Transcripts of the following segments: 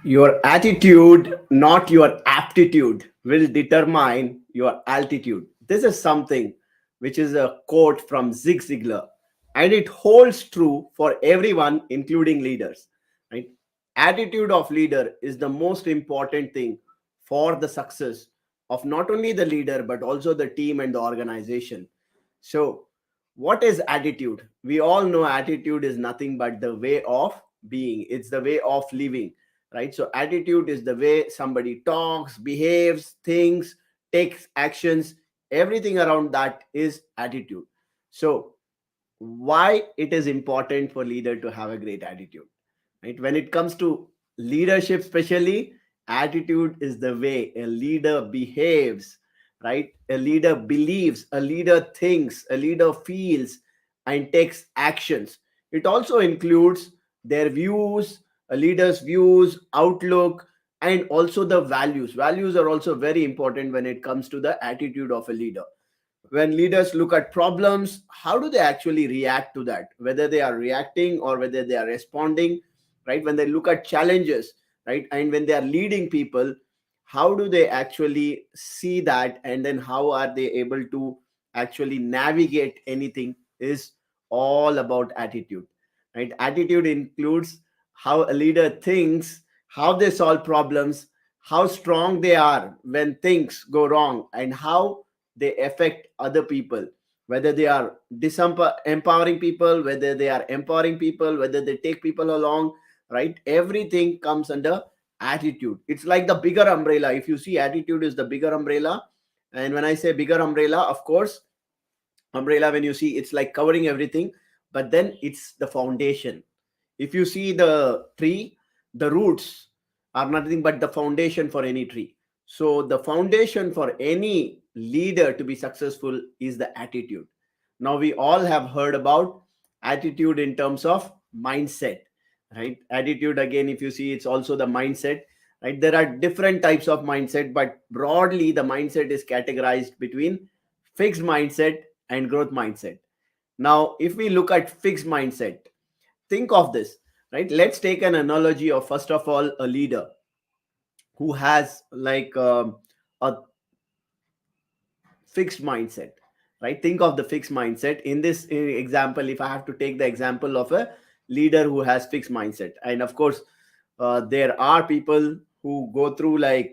Your attitude, not your aptitude, will determine your altitude. This is something which is a quote from Zig Ziglar, and it holds true for everyone, including leaders. Right? Attitude of leader is the most important thing for the success of not only the leader but also the team and the organization. So, what is attitude? We all know attitude is nothing but the way of being. It's the way of living, right? So attitude is the way somebody talks, behaves, thinks, takes actions. Everything around that is attitude. So why it is important for leader to have a great attitude, right? When it comes to leadership, especially, attitude is the way a leader behaves, right? A leader believes, a leader thinks, a leader feels and takes actions. It also includes their views, a leader's views, outlook, and also the values are also very important when it comes to the attitude of a leader. When leaders look at problems, how do they actually react to that? Whether they are reacting or whether they are responding, right? When they look at challenges, right? And when they are leading people, how do they actually see that? And then how are they able to actually navigate anything is all about attitude, right? Attitude includes how a leader thinks, how they solve problems, how strong they are when things go wrong, and how they affect other people, whether they are empowering people, whether they are empowering people, whether they take people along, right? Everything comes under attitude. It's like the bigger umbrella. If you see, attitude is the bigger umbrella. And when I say bigger umbrella, of course, umbrella, when you see, it's like covering everything, but then it's the foundation. If you see the tree, the roots are nothing but the foundation for any tree. So the foundation for any leader to be successful is the attitude. Now we all have heard about attitude in terms of mindset, right? Attitude, again, if you see, it's also the mindset, right? There are different types of mindset, but broadly the mindset is categorized between fixed mindset and growth mindset. Now if we look at fixed mindset, think of this, right? Let's take an analogy of, first of all, a leader who has like a fixed mindset, right? Think of the fixed mindset in this example. If I have to take the example of a leader who has fixed mindset, and of course there are people who go through like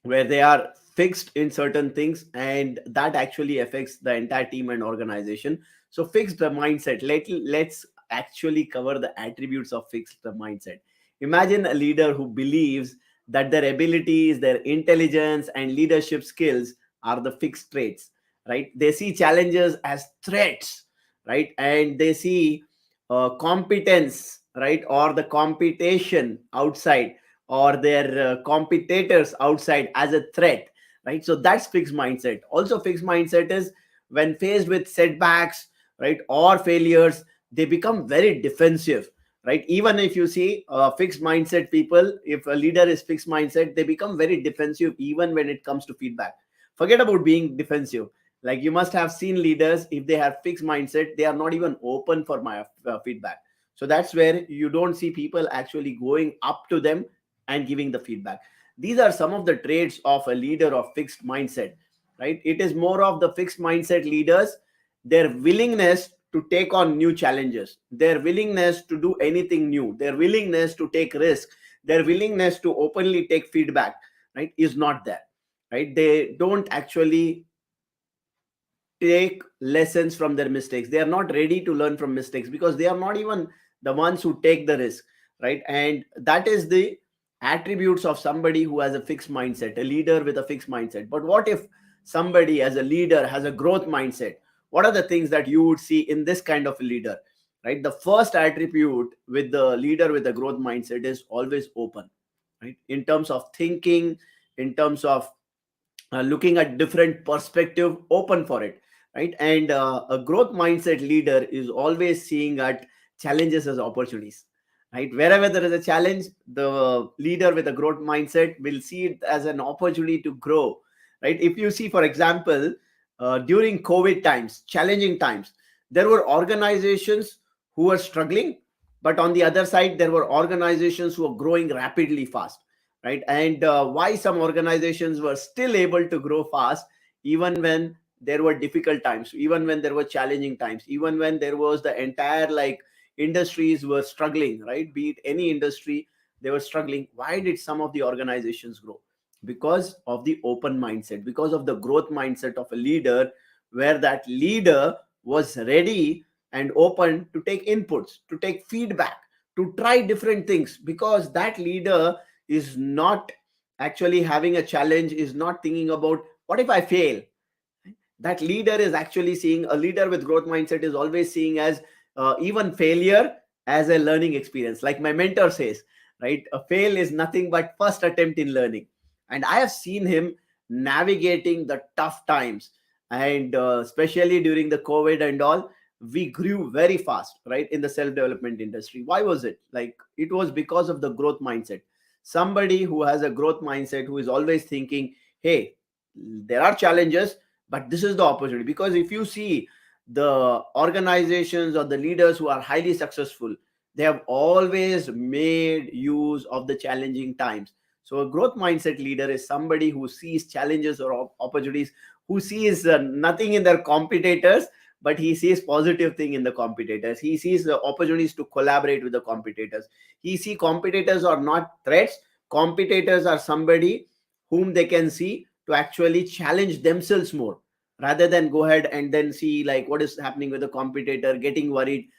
where they are fixed in certain things, and that actually affects the entire team and organization. So fixed the mindset, let's actually cover the attributes of fixed the mindset. Imagine a leader who believes that their abilities, their intelligence and leadership skills are the fixed traits, right? They see challenges as threats, right? And they see competence, right, or the competition outside, or their competitors outside as a threat, right? So that's fixed mindset. Also fixed mindset is when faced with setbacks, right, or failures, they become very defensive, right? Even if you see fixed mindset people, if a leader is fixed mindset, they become very defensive even when it comes to feedback. Forget about being defensive. Like, you must have seen leaders, if they have fixed mindset, they are not even open for my feedback. So that's where you don't see people actually going up to them and giving the feedback. These are some of the traits of a leader of fixed mindset, right? It is more of the fixed mindset leaders, their willingness to take on new challenges, their willingness to do anything new, their willingness to take risk, their willingness to openly take feedback, right, is not there, right? They don't actually take lessons from their mistakes. They are not ready to learn from mistakes because they are not even the ones who take the risk, right? And that is the attributes of somebody who has a fixed mindset, a leader with a fixed mindset. But what if somebody as a leader has a growth mindset? What are the things that you would see in this kind of a leader, right? The first attribute with the leader with a growth mindset is always open, right? In terms of thinking, in terms of looking at different perspective, open for it, right? And a growth mindset leader is always seeing at challenges as opportunities, right? Wherever there is a challenge, the leader with a growth mindset will see it as an opportunity to grow, right? If you see, for example, during COVID times, challenging times, there were organizations who were struggling, But on the other side, there were organizations who were growing rapidly fast, right? And why some organizations were still able to grow fast even when there were difficult times, even when there were challenging times, even when there was the entire like industries were struggling, right? Be it any industry, they were struggling. Why did some of the organizations grow? Because of the open mindset, because of the growth mindset of a leader, where that leader was ready and open to take inputs, to take feedback, to try different things, because that leader is not actually having a challenge, is not thinking about what if I fail. That leader is actually seeing, a leader with growth mindset is always seeing as even failure as a learning experience. Like my mentor says, right, a fail is nothing but first attempt in learning. And I have seen him navigating the tough times, and especially during the COVID and all, we grew very fast, right, in the self development industry. Why was it? Like, it was because of the growth mindset. Somebody who has a growth mindset, who is always thinking, hey, there are challenges, but this is the opportunity. Because if you see the organizations or the leaders who are highly successful, they have always made use of the challenging times. So a growth mindset leader is somebody who sees challenges or opportunities, who sees nothing in their competitors, but he sees positive thing in the competitors. He sees the opportunities to collaborate with the competitors. He see competitors are not threats. Competitors are somebody whom they can see to actually challenge themselves more, rather than go ahead and then see like what is happening with the competitor, getting worried.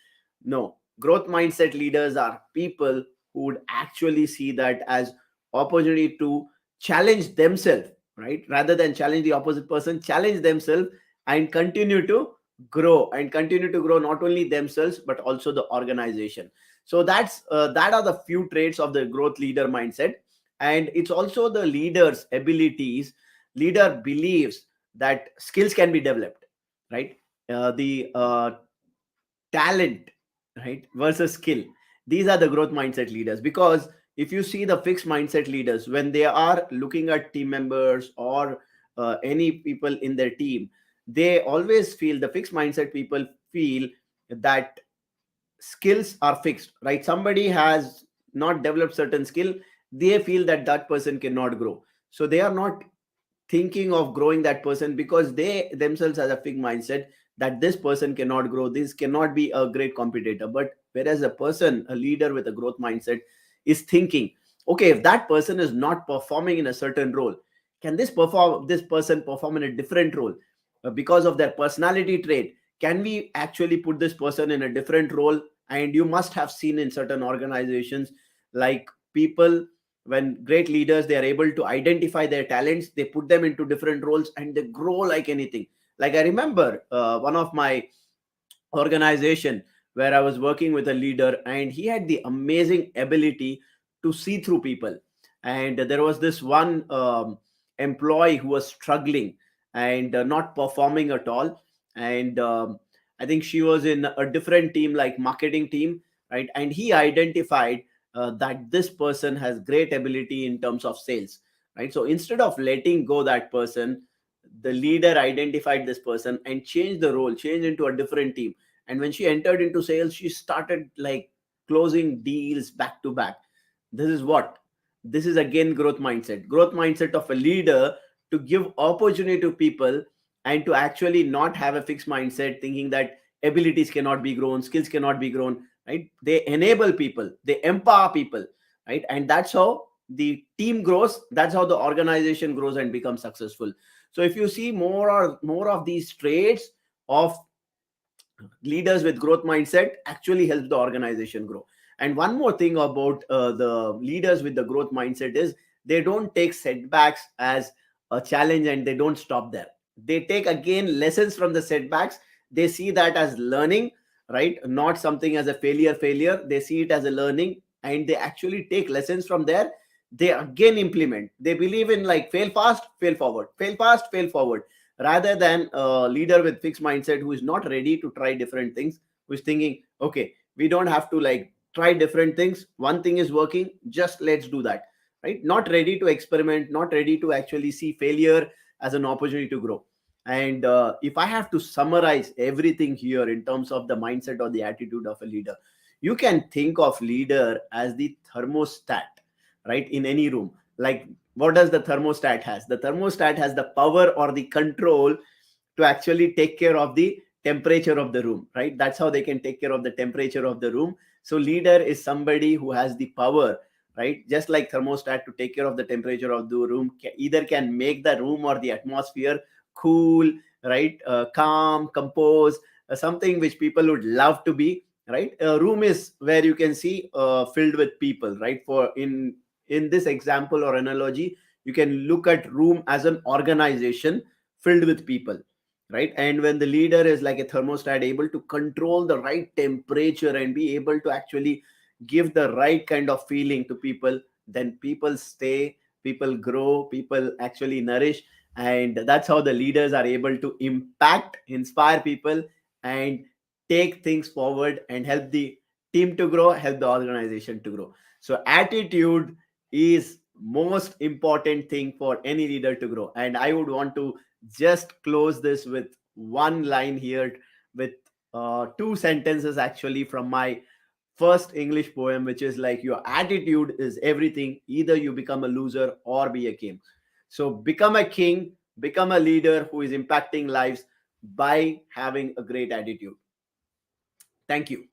No, growth mindset leaders are people who would actually see that as opportunity to challenge themselves, right? Rather than challenge the opposite person, challenge themselves and continue to grow, and continue to grow not only themselves but also the organization. So that are the few traits of the growth leader mindset. And it's also the leader's abilities. Leader believes that skills can be developed, right? The talent, right, versus skill. These are the growth mindset leaders. Because if you see the fixed mindset leaders, when they are looking at team members or any people in their team, they always feel, the fixed mindset people feel that skills are fixed, right? Somebody has not developed certain skill, they feel that that person cannot grow. So they are not thinking of growing that person, because they themselves have a fixed mindset that this person cannot grow, this cannot be a great competitor. But whereas a person, a leader with a growth mindset, is thinking, okay, if that person is not performing in a certain role, can this person perform in a different role? Because of their personality trait, can we actually put this person in a different role? And you must have seen in certain organizations, like people, when great leaders, they are able to identify their talents, they put them into different roles and they grow like anything. Like I remember one of my organization where I was working with a leader, and he had the amazing ability to see through people. And there was this one employee who was struggling and not performing at all. And I think she was in a different team, like marketing team, right? And he identified that this person has great ability in terms of sales, right? So instead of letting go that person, the leader identified this person and changed the role, changed into a different team. And when she entered into sales, she started like closing deals back to back. This is what, this is again growth mindset of a leader, to give opportunity to people, and to actually not have a fixed mindset thinking that abilities cannot be grown, skills cannot be grown, right? They enable people, they empower people, right? And that's how the team grows, that's how the organization grows and becomes successful. So if you see more of these traits of leaders with growth mindset, actually helps the organization grow. And one more thing about the leaders with the growth mindset is, they don't take setbacks as a challenge and they don't stop there. They take again lessons from the setbacks. They see that as learning, right? Not something as a failure. They see it as a learning, and they actually take lessons from there. They again implement. They believe in like fail fast, fail forward, fail fast, fail forward, rather than a leader with fixed mindset who is not ready to try different things, who is thinking, okay, we don't have to like try different things, one thing is working, just let's do that, right? Not ready to experiment, not ready to actually see failure as an opportunity to grow. And if I have to summarize everything here in terms of the mindset or the attitude of a leader, You can think of leader as the thermostat, right, in any room. Like, what does the thermostat has? The thermostat has the power or the control to actually take care of the temperature of the room, right? That's how they can take care of the temperature of the room. So leader is somebody who has the power, right, just like thermostat, to take care of the temperature of the room. Either can make the room or the atmosphere cool, right, calm, composed, something which people would love to be, right? A room is where you can see filled with people, right? For in this example or analogy, you can look at room as an organization filled with people, right? And when the leader is like a thermostat, able to control the right temperature and be able to actually give the right kind of feeling to people, then people stay, people grow, people actually nourish. And that's how the leaders are able to impact, inspire people, and take things forward and help the team to grow, help the organization to grow. So attitude is most important thing for any leader to grow. And I would want to just close this with one line here, with two sentences actually from my first English poem, which is like, your attitude is everything. Either you become a loser or be a king. So become a king, become a leader who is impacting lives by having a great attitude. Thank you.